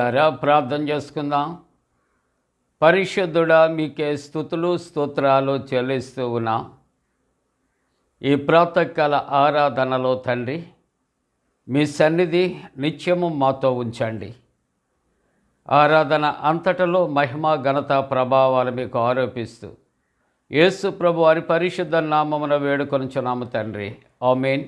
ప్రియులారా, ప్రార్థన చేసుకుందాం. పరిశుద్ధుడా, మీకే స్తుతులు స్తోత్రాలు చెల్లిస్తూ ఉన్నాం. ఈ ప్రాతకాల ఆరాధనలో తండ్రి, మీ సన్నిధి నిత్యము మాతో ఉంచండి. ఆరాధన అంతటలో మహిమ ఘనత ప్రభావాలు మీకు ఆరోపిస్తూ యేసు ప్రభు వారి పరిశుద్ధ నామమున వేడుకొనుచున్నాము తండ్రి. ఆమేన్.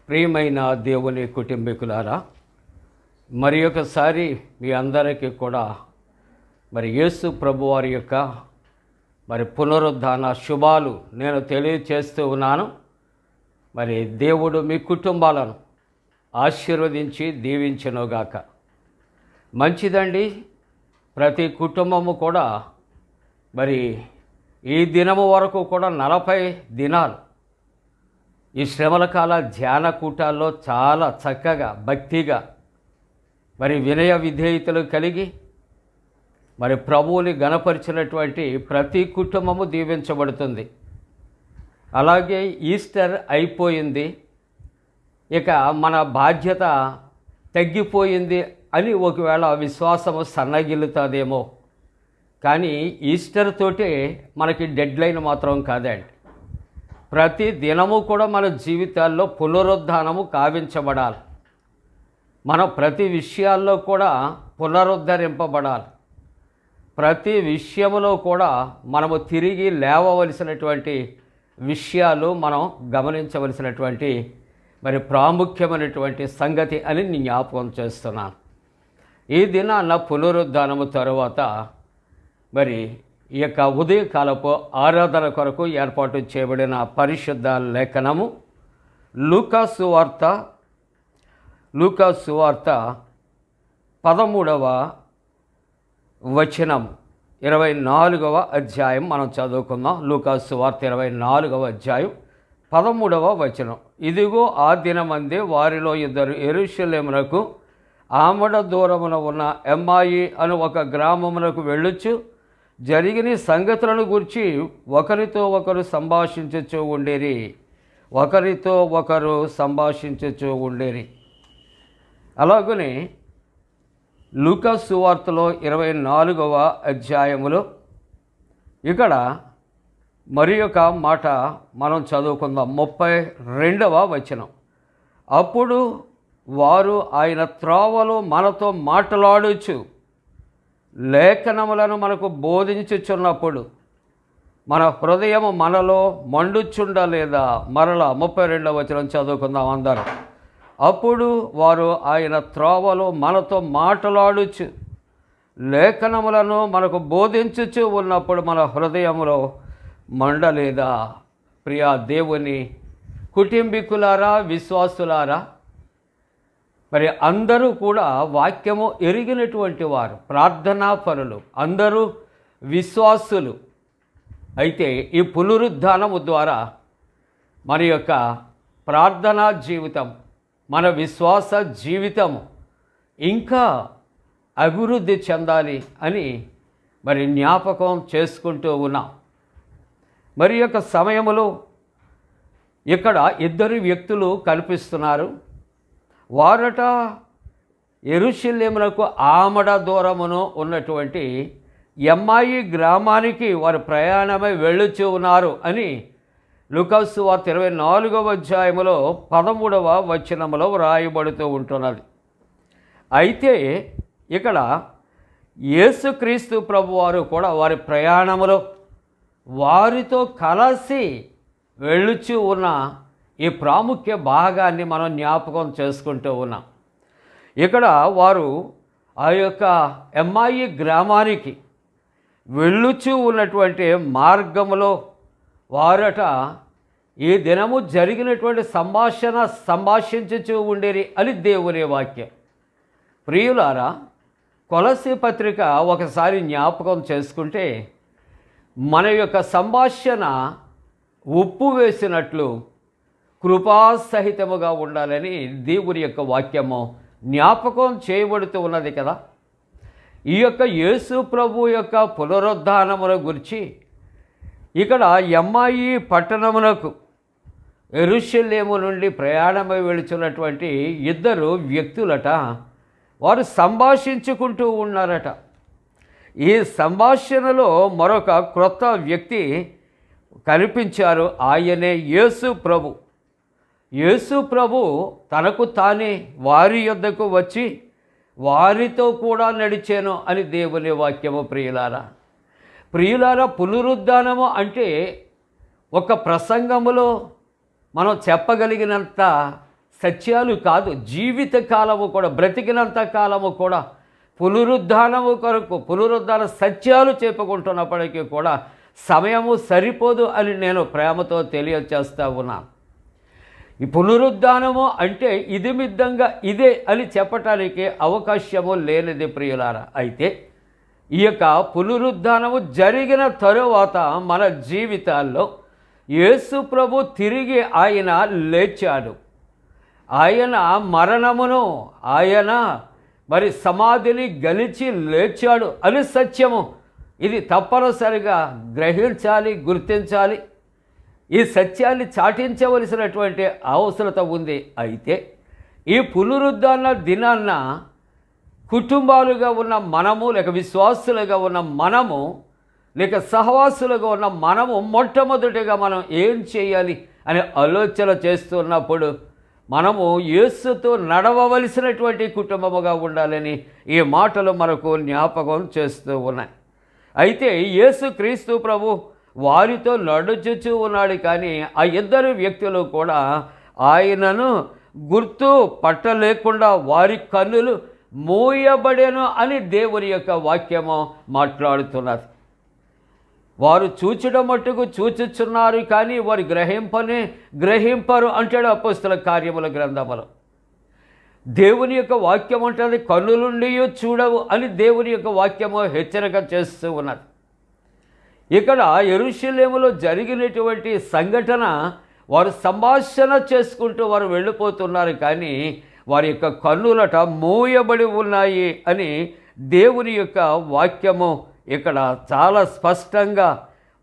ప్రియమైన దేవుని కుటుంబీకులారా, మరి ఒకసారి మీ అందరికీ కూడా యేసు ప్రభువారి యొక్క పునరుద్ధాన శుభాలు నేను తెలియచేస్తూ ఉన్నాను. దేవుడు మీ కుటుంబాలను ఆశీర్వదించి దీవించునుగాక. మంచిదండి. ప్రతి కుటుంబము కూడా ఈ దినము వరకు కూడా 40 దినాలు ఈ శ్రమల కాల ధ్యాన కూటాల్లో చాలా చక్కగా భక్తిగా వినయ విధేయతలు కలిగి ప్రభువుని గణపరిచినటువంటి ప్రతి కుటుంబము దీవించబడుతుంది. అలాగే ఈస్టర్ అయిపోయింది, ఇక మన బాధ్యత తగ్గిపోయింది అని ఒకవేళ విశ్వాసము సన్నగిల్లుతుందేమో. కానీ ఈస్టర్ తోటే మనకి డెడ్ లైన్ మాత్రం కాదండి. ప్రతి దినము కూడా మన జీవితాల్లో పునరుద్ధానము కావించబడాలి. మనం ప్రతి విషయాల్లో కూడా పునరుద్ధరింపబడాలి. ప్రతి విషయములో కూడా మనము తిరిగి లేవవలసినటువంటి విషయాలు మనం గమనించవలసినటువంటి ప్రాముఖ్యమైనటువంటి సంగతి అని నేను జ్ఞాపకం చేస్తున్నాను. ఈ దినాన పునరుద్ధానము తరువాత ఈ యొక్క ఉదయకాలపు ఆరాధన కొరకు ఏర్పాటు చేయబడిన పరిశుద్ధ లేఖనము లూకా సువార్త 13వ వచనం 24వ అధ్యాయం మనం చదువుకుందాం. లూకా సువార్త 24వ అధ్యాయం 13వ వచనం. ఇదిగో ఆ దినమందే వారిలో ఇద్దరు యెరూషలేమునకు ఆమడ దూరమున ఉన్న ఎమ్మాయి అను ఒక గ్రామమునకు వెళ్ళొచ్చు జరిగిన సంగతులను గురించి ఒకరితో ఒకరు సంభాషించుచూ ఉండేరి. ఒకరితో ఒకరు సంభాషించుచూ ఉండేరి. అలాగనే లూకా సువార్తలో 24వ అధ్యాయములో ఇక్కడ మరి ఒక మాట మనం చదువుకుందాం. 32వ వచనం. అప్పుడు వారు ఆయన త్రోవలో మనతో మాట్లాడుచు లేఖనములను మనకు బోధించుచున్నప్పుడు మన హృదయము మనలో మండుచుండలేదా? మరలా 32వ వచనం చదువుకుందాం అందరం. అప్పుడు వారు ఆయన త్రోవలో మనతో మాట్లాడుచు లేఖనములను మనకు బోధించుచు ఉన్నప్పుడు మన హృదయములో మండలేదా? ప్రియా దేవుని కుటుంబీకులారా, విశ్వాసులారా, మరి అందరూ కూడా వాక్యము ఎరిగినటువంటి వారు, ప్రార్థనా పరులు, అందరూ విశ్వాసులు. అయితే ఈ పునరుద్ధానము ద్వారా మన యొక్క ప్రార్థనా జీవితం, మన విశ్వాస జీవితము ఇంకా అభివృద్ధి చెందాలి అని మరి జ్ఞాపకం చేసుకుంటూ ఉన్నాం. మరి యొక్క సమయంలో ఇక్కడ ఇద్దరు వ్యక్తులు కనిపిస్తున్నారు. వారట యెరూషలేమునకు ఆమడ దూరమును ఉన్నటువంటి ఎమ్మాయి గ్రామానికి వారు ప్రయాణమై వెళ్ళుచూ ఉన్నారు అని లూకా సువార్త 24వ అధ్యాయములో 13వ వచనములో వ్రాయబడుతూ ఉంటున్నది. అయితే ఇక్కడ యేసుక్రీస్తు ప్రభువారు కూడా వారి ప్రయాణములో వారితో కలిసి వెళ్ళుచూ ఉన్న ఈ ప్రాముఖ్య భాగాన్ని మనం జ్ఞాపకం చేసుకుంటూ ఉన్నాం. ఇక్కడ వారు ఆ యొక్క ఎమ్మాయి గ్రామానికి వెళ్ళుచూ ఉన్నటువంటి మార్గములో వారట ఈ దినము జరిగినటువంటి సంభాషించుచూ ఉండేరి అని దేవుని వాక్యం. ప్రియులారా, కొలస్సీ పత్రిక ఒకసారి జ్ఞాపకం చేసుకుంటే మన యొక్క సంభాషణ ఉప్పు వేసినట్లు కృపాసహితముగా ఉండాలని దేవుని యొక్క వాక్యము జ్ఞాపకం చేయబడుతూ ఉన్నది కదా. ఈ యొక్క యేసు ప్రభు యొక్క పునరుద్ధానముల గురించి ఇక్కడ ఎమ్మాయి పట్టణమునకు యెరూషలేము నుండి ప్రయాణమై వెళుచున్నటువంటి ఇద్దరు వ్యక్తులట వారు సంభాషించుకుంటూ ఉన్నారట. ఈ సంభాషణలో మరొక క్రొత్త వ్యక్తి కనిపించారు. ఆయనే యేసు ప్రభు. యేసు ప్రభు తనకు తానే వారి యొద్దకు వచ్చి వారితో కూడా నడిచాను అని దేవుని వాక్యము. ప్రియులారా, పునరుద్ధానము అంటే ఒక ప్రసంగములో మనం చెప్పగలిగినంత సత్యాలు కాదు. జీవిత కాలము కూడా, బ్రతికినంత కాలము కూడా పునరుద్ధానము కొరకు పునరుద్ధాన సత్యాలు చెప్పుకుంటున్నప్పటికీ కూడా సమయము సరిపోదు అని నేను ప్రేమతో తెలియచేస్తా ఉన్నాను. ఈ పునరుద్ధానము అంటే ఇది మిద్దంగా ఇదే అని చెప్పటానికి అవకాశము లేనిది ప్రియులారా. అయితే ఈ యొక్క పునరుద్ధానము జరిగిన తరువాత మన జీవితాల్లో యేసు ప్రభు తిరిగి ఆయన లేచాడు. ఆయన మరణమును ఆయన మరి సమాధిని గెలిచి లేచాడు అని సత్యము. ఇది తప్పనిసరిగా గ్రహించాలి, గుర్తించాలి. ఈ సత్యాన్ని చాటించవలసినటువంటి అవసరత ఉంది. అయితే ఈ పునరుద్ధాన దినాన్న కుటుంబాలుగా ఉన్న మనము, లేక విశ్వాసులుగా ఉన్న మనము, లేక సహవాసులుగా ఉన్న మనము మొట్టమొదటిగా మనం ఏం చేయాలి అనే ఆలోచన చేస్తున్నప్పుడు మనము యేసుతో నడవవలసినటువంటి కుటుంబముగా ఉండాలని ఈ మాటలు మనకు జ్ఞాపకం చేస్తూ ఉన్నాయి. అయితే యేసుక్రీస్తు ప్రభు వారితో నడుచుచూ ఉన్నాడు. కానీ ఆ ఇద్దరు వ్యక్తులు కూడా ఆయనను గుర్తు పట్టలేకుండా వారి కన్నులు మూయబడెను అని దేవుని యొక్క వాక్యము మాట్లాడుతున్నది. వారు చూచడం మట్టుకు చూచుచున్నారు, కానీ వారు గ్రహింపరు అంటాడు అపోస్తల కార్యముల గ్రంథములో. దేవుని యొక్క వాక్యం అంటుంది కన్నులుండి చూడవు అని దేవుని యొక్క వాక్యము హెచ్చరిక చేస్తూ ఉన్నది. ఇక్కడ యెరూషలేములో జరిగినటువంటి సంఘటన వారు సంభాషణ చేసుకుంటూ వారు వెళ్ళిపోతున్నారు, కానీ వారి యొక్క కన్నులట మూయబడి ఉన్నాయి అని దేవుని యొక్క వాక్యము ఇక్కడ చాలా స్పష్టంగా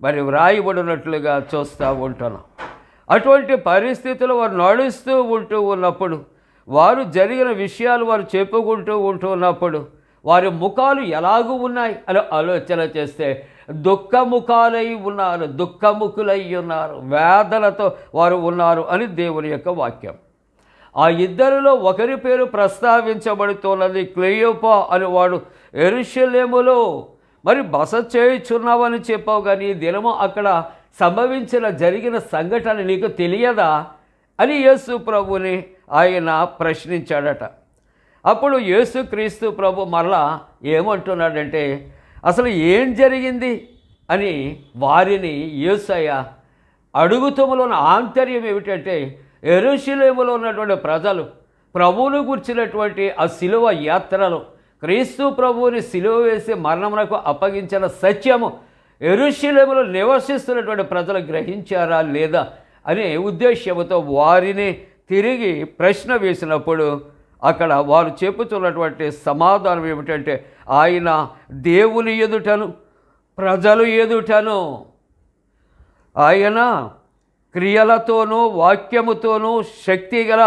మరి వ్రాయబడినట్లుగా చూస్తూ ఉంటున్నాం. అటువంటి పరిస్థితులు వారు నడుస్తూ ఉంటూ ఉన్నప్పుడు, వారు జరిగిన విషయాలు వారు చెప్పుకుంటూ ఉన్నప్పుడు వారి ముఖాలు ఎలాగూ ఉన్నాయి అని ఆలోచన చేస్తే దుఃఖముఖాలై ఉన్నారు, దుఃఖముఖులై ఉన్నారు, వేదనతో వారు ఉన్నారు అని దేవుని యొక్క వాక్యం. ఆ ఇద్దరిలో ఒకరి పేరు ప్రస్తావించబడుతున్నది. క్లెయోపా అని వాడు యెరూషలేములో మరి బస చేయుచున్నావని చెప్పావు, కానీ ఈ దినము అక్కడ జరిగిన సంఘటన నీకు తెలియదా అని యేసు ప్రభుని ఆయన ప్రశ్నించాడట. అప్పుడు యేసుక్రీస్తు ప్రభు మరలా ఏమంటున్నాడంటే, అసలు ఏం జరిగింది అని వారిని యేసయ్య అడుగుతుములోని ఆంతర్యం ఏమిటంటే, యెరూషలేములో ఉన్నటువంటి ప్రజలు ప్రభువును గుర్చినటువంటి ఆ శిలువ యాత్రలు, క్రీస్తు ప్రభువుని శిలువ వేసి మరణమునకు అప్పగించిన సత్యము యెరూషలేములో నివసిస్తున్నటువంటి ప్రజలు గ్రహించారా లేదా అనే ఉద్దేశ్యంతో వారిని తిరిగి ప్రశ్న వేసినప్పుడు అక్కడ వారు చెప్పుతున్నటువంటి సమాధానం ఏమిటంటే, ఆయన దేవుని ఎదుటను ప్రజలు ఎదుటను ఆయన క్రియలతోనూ వాక్యముతోనూ శక్తి గల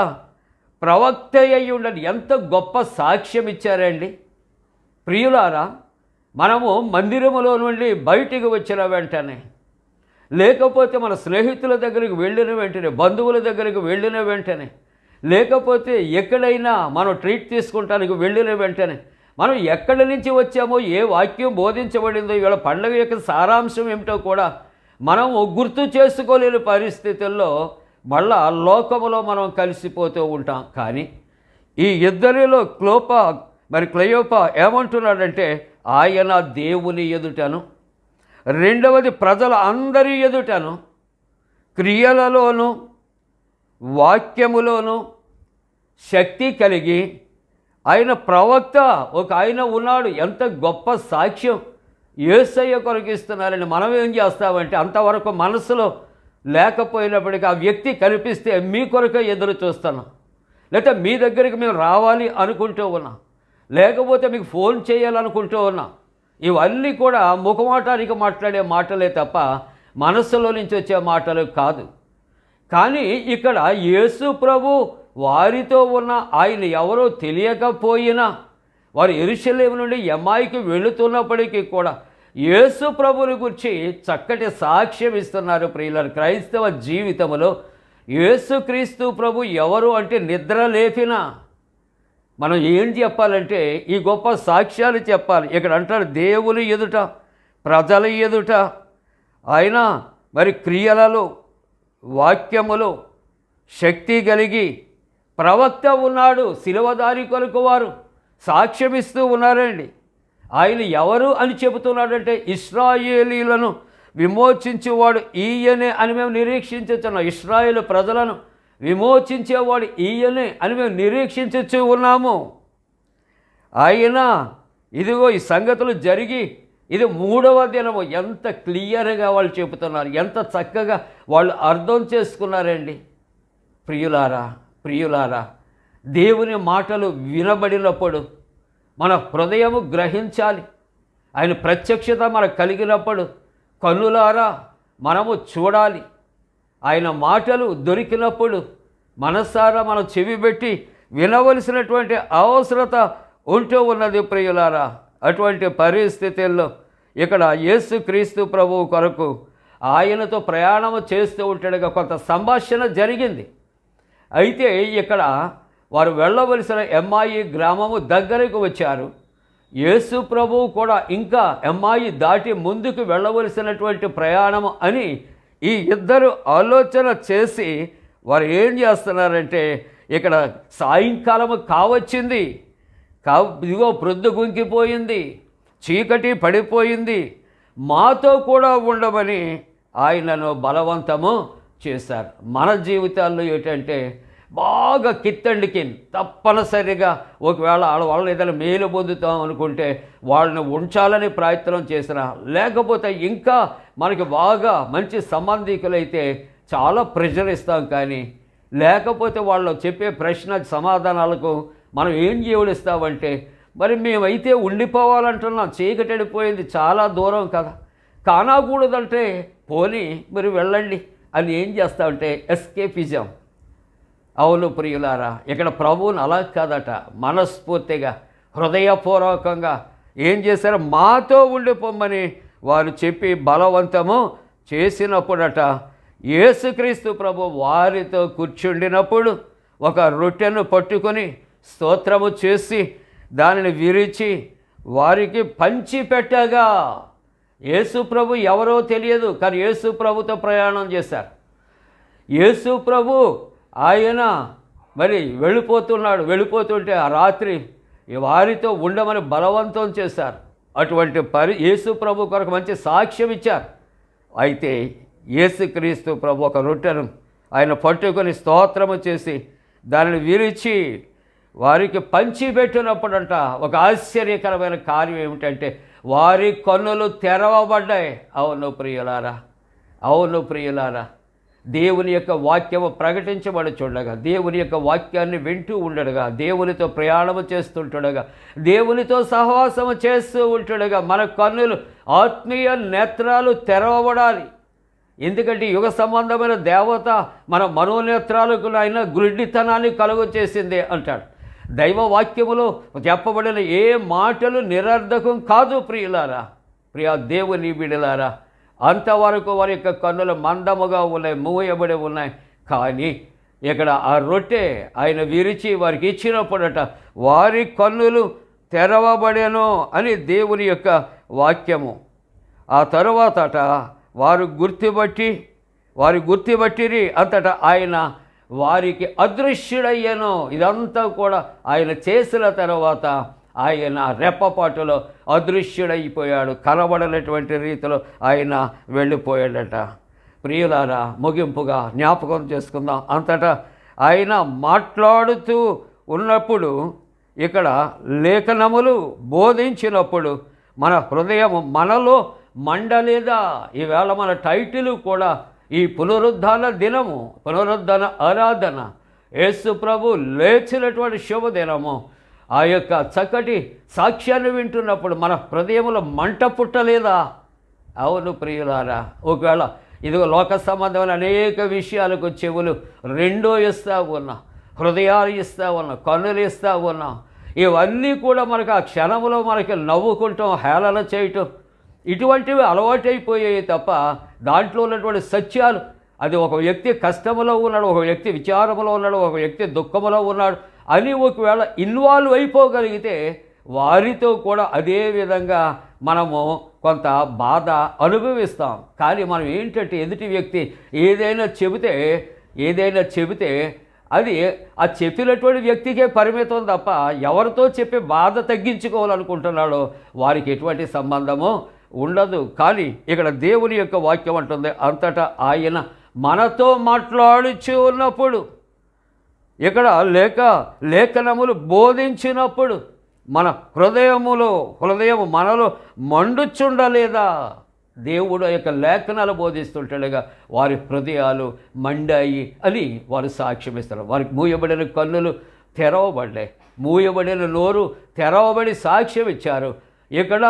ప్రవక్త అయి ఉండని. ఎంత గొప్ప సాక్ష్యం ఇచ్చారండి ప్రియులారా. మనము మందిరములో నుండి బయటికి వచ్చిన వెంటనే, లేకపోతే మన స్నేహితుల దగ్గరికి వెళ్ళిన వెంటనే, బంధువుల దగ్గరికి వెళ్ళిన వెంటనే, లేకపోతే ఎక్కడైనా మనం ట్రీట్ తీసుకుంటానికి వెళ్ళిన వెంటనే మనం ఎక్కడి నుంచి వచ్చామో, ఏ వాక్యం బోధించబడిందో, ఇవాళ పండుగ యొక్క సారాంశం ఏమిటో కూడా మనము గుర్తు చేసుకోలేని పరిస్థితుల్లో మళ్ళా లోకములో మనం కలిసిపోతూ ఉంటాం. కానీ ఈ ఇద్దరిలో క్లెయోపా ఏమంటున్నాడంటే, ఆయన దేవుని ఎదుటను, రెండవది ప్రజల అందరి ఎదుటను, క్రియలలోనూ వాక్యములోనూ శక్తి కలిగి ఆయన ప్రవక్త ఒక ఆయన ఉన్నాడు. ఎంత గొప్ప సాక్ష్యం యేసయ్య కొరకు ఇస్తున్నారని మనం ఏం చేస్తామంటే, అంతవరకు మనసులో లేకపోయినప్పటికీ ఆ వ్యక్తి కనిపిస్తే మీ కొరకు ఎదురు చూస్తున్నాం, లేకపోతే మీ దగ్గరికి మేము రావాలి అనుకుంటూ ఉన్నాం, లేకపోతే మీకు ఫోన్ చేయాలనుకుంటూ ఉన్నాం. ఇవన్నీ కూడా ముఖమాటానికి మాట్లాడే మాటలే తప్ప మనస్సులో నుంచి వచ్చే మాటలు కాదు. కానీ ఇక్కడ యేసు ప్రభు వారితో ఉన్న ఆయన ఎవరో తెలియకపోయినా, వారు యెరూషలేము నుండి ఎమ్మాయికి వెళుతున్నప్పటికీ కూడా యేసు ప్రభుని గురించి చక్కటి సాక్ష్యం ఇస్తున్నారు. ప్రియులారా, క్రైస్తవ జీవితంలో యేసుక్రీస్తు ప్రభు ఎవరు అంటే నిద్ర లేపినా మనం ఏం చెప్పాలంటే ఈ గొప్ప సాక్ష్యాలు చెప్పాలి. ఇక్కడ అంటారు దేవుని ఎదుట ప్రజల ఎదుట ఆయన మరి క్రియలలో వాక్యములో శక్తి కలిగి ప్రవక్త ఉన్నాడు. శిలువదారి కొరకు వారు సాక్ష్యమిస్తూ ఉన్నారండి. ఆయన ఎవరు అని చెబుతున్నాడంటే, ఇశ్రాయేలీలను విమోచించేవాడు ఈయనే అని మేము నిరీక్షించుతున్నాం. ఇశ్రాయేలు ప్రజలను విమోచించేవాడు ఈయనే అని మేము నిరీక్షించు ఉన్నాము. ఆయన ఇదిగో ఈ సంగతులు జరిగి ఇది 3వ దినము. ఎంత క్లియర్గా వాళ్ళు చెబుతున్నారు, ఎంత చక్కగా వాళ్ళు అర్థం చేసుకున్నారండి. ప్రియులారా, దేవుని మాటలు వినబడినప్పుడు మన హృదయము గ్రహించాలి. ఆయన ప్రత్యక్షత మనకు కలిగినప్పుడు కన్నులారా మనము చూడాలి. ఆయన మాటలు దొరికినప్పుడు మనసారా మనం చెవి పెట్టి వినవలసినటువంటి అవసరత ఉంటూ ఉన్నది. ప్రియులారా, అటువంటి పరిస్థితుల్లో ఇక్కడ యేసుక్రీస్తు ప్రభువు కొరకు ఆయనతో ప్రయాణం చేస్తూ ఉంటాడుగా కొంత సంభాషణ జరిగింది. అయితే ఇక్కడ వారు వెళ్ళవలసిన ఎమ్మాయి గ్రామము దగ్గరకు వచ్చారు. యేసు ప్రభువు కూడా ఇంకా ఎమ్మాయి దాటి ముందుకు వెళ్ళవలసినటువంటి ప్రయాణము అని ఈ ఇద్దరు ఆలోచన చేసి వారు ఏం చేస్తున్నారంటే, ఇక్కడ సాయంకాలము కావచ్చింది, ఇదిగో ప్రొద్దు గుంకిపోయింది, చీకటి పడిపోయింది, మాతో కూడా ఉండమని ఆయనను బలవంతము చేశారు. మన జీవితాల్లో ఏంటంటే బాగా కిత్తండికి తప్పనిసరిగా ఒకవేళ వాళ్ళని ఏదైనా మేలు పొందుతాం అనుకుంటే వాళ్ళని ఉంచాలని ప్రయత్నం చేసినా, లేకపోతే ఇంకా మనకి బాగా మంచి సంబంధికులైతే చాలా ప్రెషర్ ఇస్తాం. కానీ లేకపోతే వాళ్ళు చెప్పే ప్రశ్న సమాధానాలకు మనం ఏం జీవుడిస్తామంటే, మరి మేమైతే ఉండిపోవాలంటున్నాం, చీకటడిపోయింది, చాలా దూరం కదా, కానకూడదంటే పోనీ మరి వెళ్ళండి అని ఏం చేస్తామంటే ఎస్కేపిజం. అవును ప్రియులారా, ఇక్కడ ప్రభువుని అలా కాదట, మనస్ఫూర్తిగా హృదయపూర్వకంగా ఏం చేశారు, మాతో ఉండిపోమ్మని వారు చెప్పి బలవంతము చేసినప్పుడట యేసుక్రీస్తు ప్రభు వారితో కూర్చుండినప్పుడు ఒక రొట్టెను పట్టుకొని స్తోత్రము చేసి దానిని విరిచి వారికి పంచిపెట్టగా, యేసు ప్రభు ఎవరో తెలియదు, కానీ యేసు ప్రభుతో ప్రయాణం చేశారు. యేసు ప్రభు ఆయన మరి వెళ్ళిపోతుంటే ఆ రాత్రి వారితో ఉండమని బలవంతం చేశారు. అటువంటి యేసు ప్రభు కొరకు మంచి సాక్ష్యం ఇచ్చారు. అయితే యేసుక్రీస్తు ప్రభు ఒక రొట్టెను ఆయన పట్టుకొని స్తోత్రము చేసి దానిని విరిచి వారికి పంచిపెట్టినప్పుడంట ఒక ఆశ్చర్యకరమైన కార్యం ఏమిటంటే వారి కన్నులు తెరవబడ్డాయి. అవును ప్రియులారా, దేవుని యొక్క వాక్యము ప్రకటించబడుచుండగా, దేవుని యొక్క వాక్యాన్ని వింటూ ఉండగా, దేవునితో ప్రయాణము చేస్తుండగా, దేవునితో సహవాసము చేస్తూ ఉంటుండగా మన కన్నులు, ఆత్మీయ నేత్రాలు తెరవబడాలి. ఎందుకంటే యుగ సంబంధమైన దేవత మన మనోనేత్రాలకు ఆయన గుడ్డితనాన్ని కలుగు చేసిందే అంటాడు. దైవ వాక్యములో చెప్పబడిన ఏ మాటలు నిరర్ధకం కాదు ప్రియులారా, దేవుని బిడ్డలారా. అంతవరకు వారి యొక్క కన్నులు మందముగా ఉన్నాయి, మూయబడి ఉన్నాయి. కానీ ఇక్కడ ఆ రొట్టె ఆయన విరిచి వారికి ఇచ్చినప్పుడట వారి కన్నులు తెరవబడెను అని దేవుని యొక్క వాక్యము. ఆ తరువాతట వారు గుర్తుపట్టిరి అంతటా ఆయన వారికి అదృశ్యుడయ్యను. ఇదంతా కూడా ఆయన చేసిన తర్వాత ఆయన రెప్పపాటులో అదృశ్యుడైపోయాడు, కనబడనటువంటి రీతిలో ఆయన వెళ్ళిపోయాడట. ప్రియులారా, ముగింపుగా జ్ఞాపకం చేసుకుందాం. అంతటా ఆయన మాట్లాడుతూ ఉన్నప్పుడు, ఇక్కడ లేఖనములు బోధించినప్పుడు మన హృదయం మనలో మండలేదా? ఈవేళ మన టైటిల్ కూడా ఈ పునరుద్ధాన దినము, పునరుద్ధాన ఆరాధన, యేసు ప్రభు లేచినటువంటి శుభదినము. ఆ యొక్క చక్కటి సాక్ష్యాన్ని వింటున్నప్పుడు మన హృదయంలో మంట పుట్టలేదా? అవును ప్రియులారా, ఒకవేళ ఇదిగో లోక సంబంధమైన అనేక విషయాలకు చెవులు రెండో ఇస్తూ ఉన్నాం, హృదయాలు ఇస్తూ ఉన్నాం, కన్నులు ఇస్తూ ఉన్నాం. ఇవన్నీ కూడా మనకు ఆ క్షణంలో మనకి నవ్వుకుంటాం, హేళన చేయటం, ఇటువంటివి అలవాటైపోయాయి తప్ప దాంట్లో ఉన్నటువంటి సత్యాలు, అది ఒక వ్యక్తి కష్టంలో ఉన్నాడు, ఒక వ్యక్తి విచారంలో ఉన్నాడు, ఒక వ్యక్తి దుఃఖంలో ఉన్నాడు అని ఒకవేళ ఇన్వాల్వ్ అయిపోగలిగితే వారితో కూడా అదే విధంగా మనము కొంత బాధ అనుభవిస్తాం. కానీ మనం ఏంటంటే ఎదుటి వ్యక్తి ఏదైనా చెబితే అది ఆ చెప్పినటువంటి వ్యక్తికే పరిమితం తప్ప ఎవరితో చెప్పి బాధ తగ్గించుకోవాలనుకుంటున్నాడో వారికి ఎటువంటి సంబంధము ఉండదు. కానీ ఇక్కడ దేవుని యొక్క వాక్యం అంటుంది, అంతటా ఆయన మనతో మాట్లాడుచూ ఉన్నప్పుడు, ఇక్కడ లేఖనములు బోధించినప్పుడు మన హృదయము మనలో మండుచుండలేదా? దేవుడు యొక్క లేఖనాలు బోధిస్తుండగా వారి హృదయాలు మండాయి అని వారు సాక్ష్యం ఇస్తారు. వారికి మూయబడిన కన్నులు తెరవబడ్డాయి, మూయబడిన నోరు తెరవబడి సాక్ష్యం ఇచ్చారు. ఇక్కడ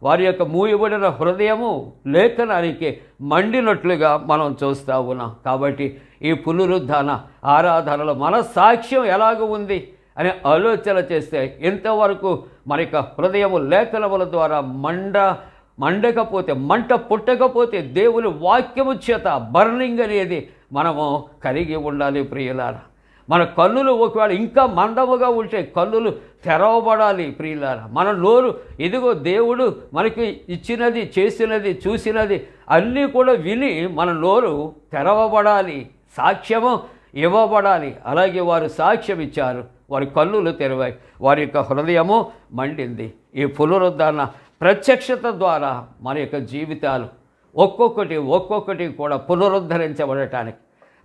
వారి యొక్క మూయబడిన హృదయము లేఖనానికి మండినట్లుగా మనం చూస్తూ ఉన్నాం. కాబట్టి ఈ పునరుద్ధాన ఆరాధనలో మన సాక్ష్యం ఎలాగ ఉంది అని ఆలోచన చేస్తే ఇంతవరకు మన యొక్క హృదయము లేఖనముల ద్వారా మంట పుట్టకపోతే దేవుని వాక్యము చేత బర్నింగ్ అనేది మనము కలిగి ఉండాలి ప్రియులారా. మన కన్నులు ఒకవేళ ఇంకా మందముగా ఉంటే కన్నులు తెరవబడాలి ప్రియులారా. మన నోరు ఇదిగో దేవుడు మనకి ఇచ్చినది, చేసినది, చూసినది అన్నీ కూడా విని మన నోరు తెరవబడాలి, సాక్ష్యము ఇవ్వబడాలి. అలాగే వారు సాక్ష్యం ఇచ్చారు, వారి కన్నులు తెరవాయి, వారి యొక్క హృదయము మండింది. ఈ పునరుద్ధరణ ప్రత్యక్షత ద్వారా మన యొక్క జీవితాలు ఒక్కొక్కటి కూడా పునరుద్ధరించబడటానికి,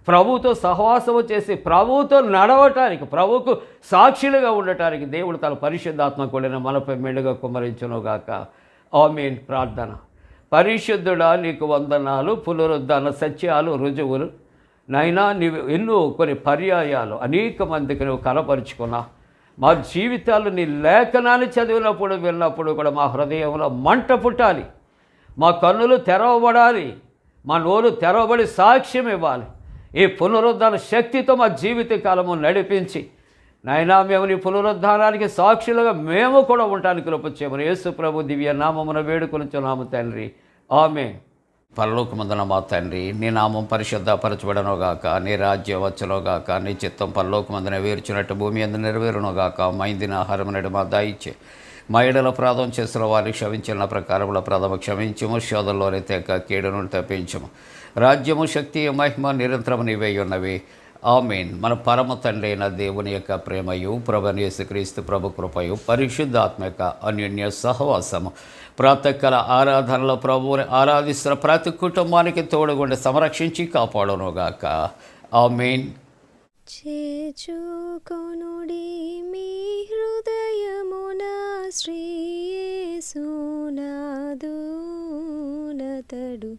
ప్రభువుతో సహవాసము చేసి ప్రభువుతో నడవటానికి, ప్రభువుకు సాక్షులుగా ఉండటానికి దేవుడు తన పరిశుద్ధాత్మ కూడిన మనపై మెండుగా కుమ్మరించునుగాక. ఆమేన్. ప్రార్థన. పరిశుద్ధుడా, నీకు వందనాలు. పునరుద్ధరణ సత్యాలు, రుజువులు నైనా నీవు ఎన్నో కొన్ని పర్యాయాలు అనేక మందికి నువ్వు కనపరుచుకున్నావు. మా జీవితాలు నీ లేఖనాన్ని చదివినప్పుడు విన్నప్పుడు కూడా మా హృదయంలో మంట పుట్టాలి, మా కన్నులు తెరవబడాలి, మా నోరు తెరవబడి సాక్ష్యం ఇవ్వాలి. ఈ పునరుద్ధాన శక్తితో మా జీవిత కాలము నడిపించి నాయనా మేము నీ పునరుద్ధానానికి సాక్షులుగా మేము కూడా ఉండటానికి కృప చేయమని యేసు ప్రభు దివ్య నామమున వేడుకొనుచున్నాము తండ్రి. ఆమేన్. పరలోకమందున మా తండ్రి, నీ నామం పరిశుద్ధపరచబడనుగాక, నీ రాజ్యం వచ్చునుగాక, నీ చిత్తం పరలోకమందున వేర్చినట్టు భూమి అందు నెరవేరునుగాక. మా ఇందిన ఆహారం నేడు మా దయచే, మా ఎడల అపరాధం చేసిన వారికి క్షమించిన ప్రకారముల ప్రథమ క్షమించము, శోధంలోని తెక కీడును తప్పించము. రాజ్యము, శక్తి, మహిమ నిరంతరము నీవే ఉన్నవి. ఆమేన్. మన పరమ తండ్రి అయిన దేవుని యొక్క ప్రేమయు, ప్రభువైన యేసుక్రీస్తు ప్రభు కృపయు, పరిశుద్ధాత్మ యొక్క అన్యోన్య సహవాసము ప్రాతకాల ఆరాధనలో ప్రభువుని ఆరాధిస్తున్న ప్రతి కుటుంబానికి తోడుగుండి సంరక్షించి కాపాడునుగాక. ఆమేన్. చేచుకొనుడి మీ హృదయమున శ్రీయేసునాదునతడు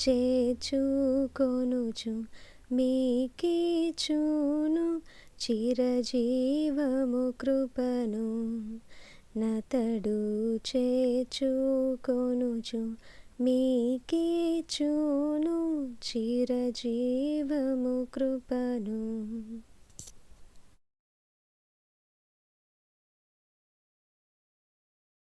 చేచుకొనుచు మీకిచును చిరజీవము కృపను. నతడు చేచుకొనుచు మీకిచును చిరజీవము కృపను.